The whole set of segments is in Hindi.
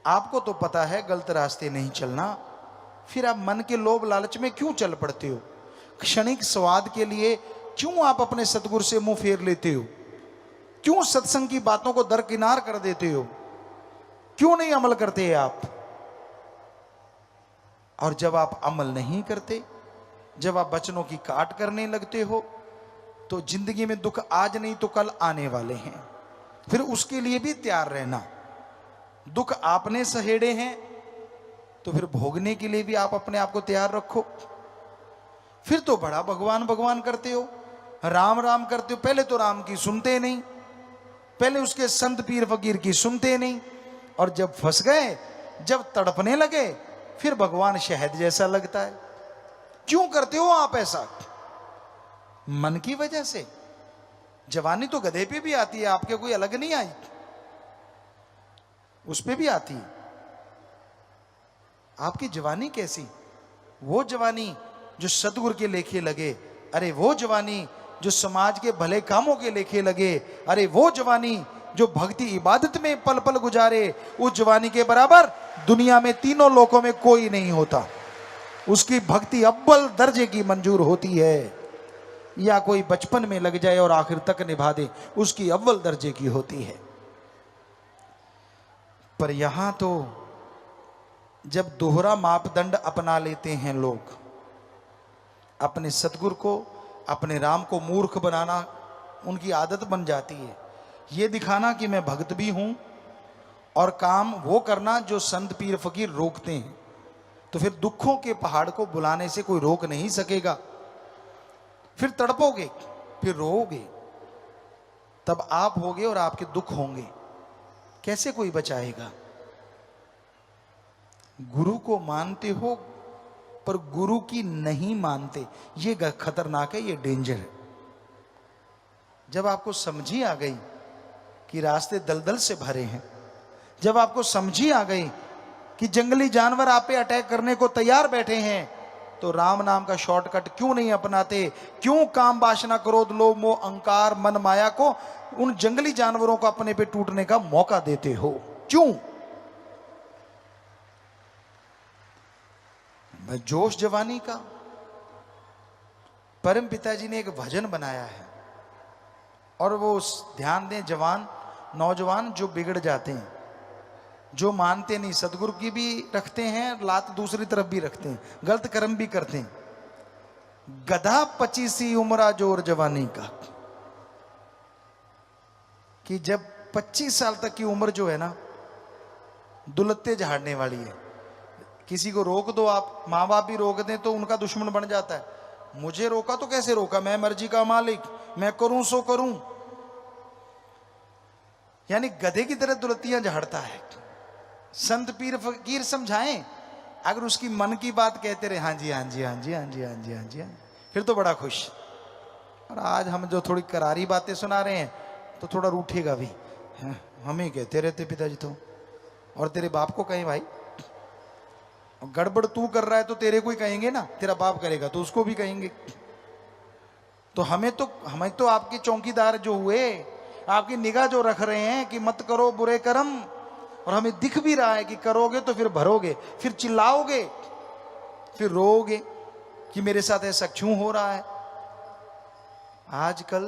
आपको तो पता है गलत रास्ते नहीं चलना, फिर आप मन के लोभ लालच में क्यों चल पड़ते हो? क्षणिक स्वाद के लिए क्यों आप अपने सतगुरु से मुंह फेर लेते हो? क्यों सत्संग की बातों को दरकिनार कर देते हो? क्यों नहीं अमल करते आप? और जब आप अमल नहीं करते, जब आप वचनों की काट करने लगते हो, तो जिंदगी में दुख आज नहीं तो कल आने वाले हैं। फिर उसके लिए भी तैयार रहना। दुख आपने सहेड़े हैं तो फिर भोगने के लिए भी आप अपने आप को तैयार रखो। फिर तो बड़ा भगवान भगवान करते हो, राम राम करते हो। पहले तो राम की सुनते नहीं, पहले उसके संत पीर फकीर की सुनते नहीं, और जब फंस गए, जब तड़पने लगे, फिर भगवान शहद जैसा लगता है। क्यों करते हो आप ऐसा? मन की वजह से। जवानी तो गधे पे भी आती है, आपके कोई अलग नहीं आई, उस पे भी आती है। आपकी जवानी कैसी? वो जवानी जो सतगुरु के लेखे लगे, अरे वो जवानी जो समाज के भले कामों के लेखे लगे, अरे वो जवानी जो भक्ति इबादत में पल पल गुजारे, उस जवानी के बराबर दुनिया में तीनों लोकों में कोई नहीं होता। उसकी भक्ति अव्वल दर्जे की मंजूर होती है। या कोई बचपन में लग जाए और आखिर तक निभा दे, उसकी अव्वल दर्जे की होती है। पर यहां तो जब दोहरा मापदंड अपना लेते हैं लोग, अपने सतगुरु को, अपने राम को मूर्ख बनाना उनकी आदत बन जाती है। ये दिखाना कि मैं भक्त भी हूं, और काम वो करना जो संत पीर फकीर रोकते हैं। तो फिर दुखों के पहाड़ को बुलाने से कोई रोक नहीं सकेगा। फिर तड़पोगे, फिर रोओगे, तब आप होगे और आपके दुख होंगे। कैसे कोई बचाएगा? गुरु को मानते हो पर गुरु की नहीं मानते, ये खतरनाक है, ये डेंजर है। जब आपको समझी आ गई कि रास्ते दलदल से भरे हैं, जब आपको समझी आ गई कि जंगली जानवर आप पे अटैक करने को तैयार बैठे हैं, तो राम नाम का शॉर्टकट क्यों नहीं अपनाते? क्यों काम वासना क्रोध लोभ मोह अहंकार मन माया को, उन जंगली जानवरों को अपने पे टूटने का मौका देते हो? क्यों? जोश जवानी का। परम पिताजी ने एक भजन बनाया है, और वो ध्यान दें, जवान नौजवान जो बिगड़ जाते हैं, जो मानते नहीं, सतगुरु की भी रखते हैं लात, दूसरी तरफ भी रखते हैं, गलत कर्म भी करते हैं। गधा 25 उम्रा जोर जवानी का, कि जब 25 साल तक की उम्र जो है ना, दुलत्ते झाड़ने वाली है। किसी को रोक दो आप, माँ बाप भी रोक दें तो उनका दुश्मन बन जाता है। मुझे रोका तो कैसे रोका, मैं मर्जी का मालिक, मैं करूं सो करूं। यानी गधे की तरह दुलत्तियां झाड़ता है। संत पीर फकीर समझाएं, अगर उसकी मन की बात कहते रहे, हाँ जी हाँ जी हाँ जी हाँ जी हाँ जी हाँ जी, फिर तो बड़ा खुश। और आज हम जो थोड़ी करारी बातें सुना रहे हैं तो थोड़ा रूठेगा भी, हमें कहते रहते पिताजी तो, और तेरे बाप को कहें भाई, गड़बड़ तू कर रहा है तो तेरे को ही कहेंगे ना, तेरा बाप करेगा तो उसको भी कहेंगे। तो हमें तो आपके चौकीदार जो हुए, आपकी निगाह जो रख रहे हैं कि मत करो बुरे कर्म, और हमें दिख भी रहा है कि करोगे तो फिर भरोगे, फिर चिल्लाओगे, फिर रोओगे कि मेरे साथ ऐसा क्यों हो रहा है। आजकल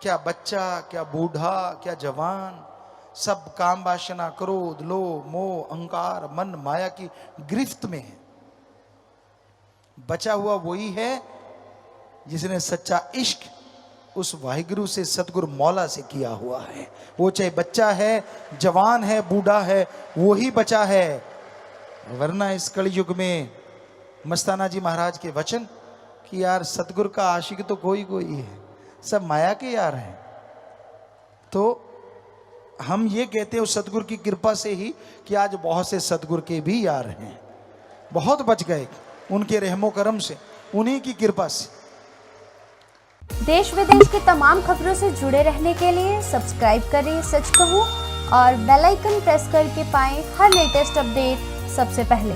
क्या बच्चा, क्या बूढ़ा, क्या जवान, सब काम वासना क्रोध लोभ मोह अहंकार मन माया की गिरफ्त में है। बचा हुआ वही है जिसने सच्चा इश्क उस वाहिगुरु से, सतगुरु मौला से किया हुआ है। वो चाहे बच्चा है, जवान है, बूढ़ा है, वही बचा है। वरना इस कलयुग में मस्ताना जी महाराज के वचन कि यार सतगुरु का आशिक तो कोई कोई है, सब माया के यार हैं। तो हम ये कहते हैं उस सतगुरु की कृपा से ही कि आज बहुत से सतगुरु के भी यार हैं, बहुत बच गए उनके रहमो करम से, उन्हीं की कृपा से। देश विदेश की तमाम खबरों से जुड़े रहने के लिए सब्सक्राइब करें सच कहूं, और बेल आइकन प्रेस करके पाएं हर लेटेस्ट अपडेट सबसे पहले।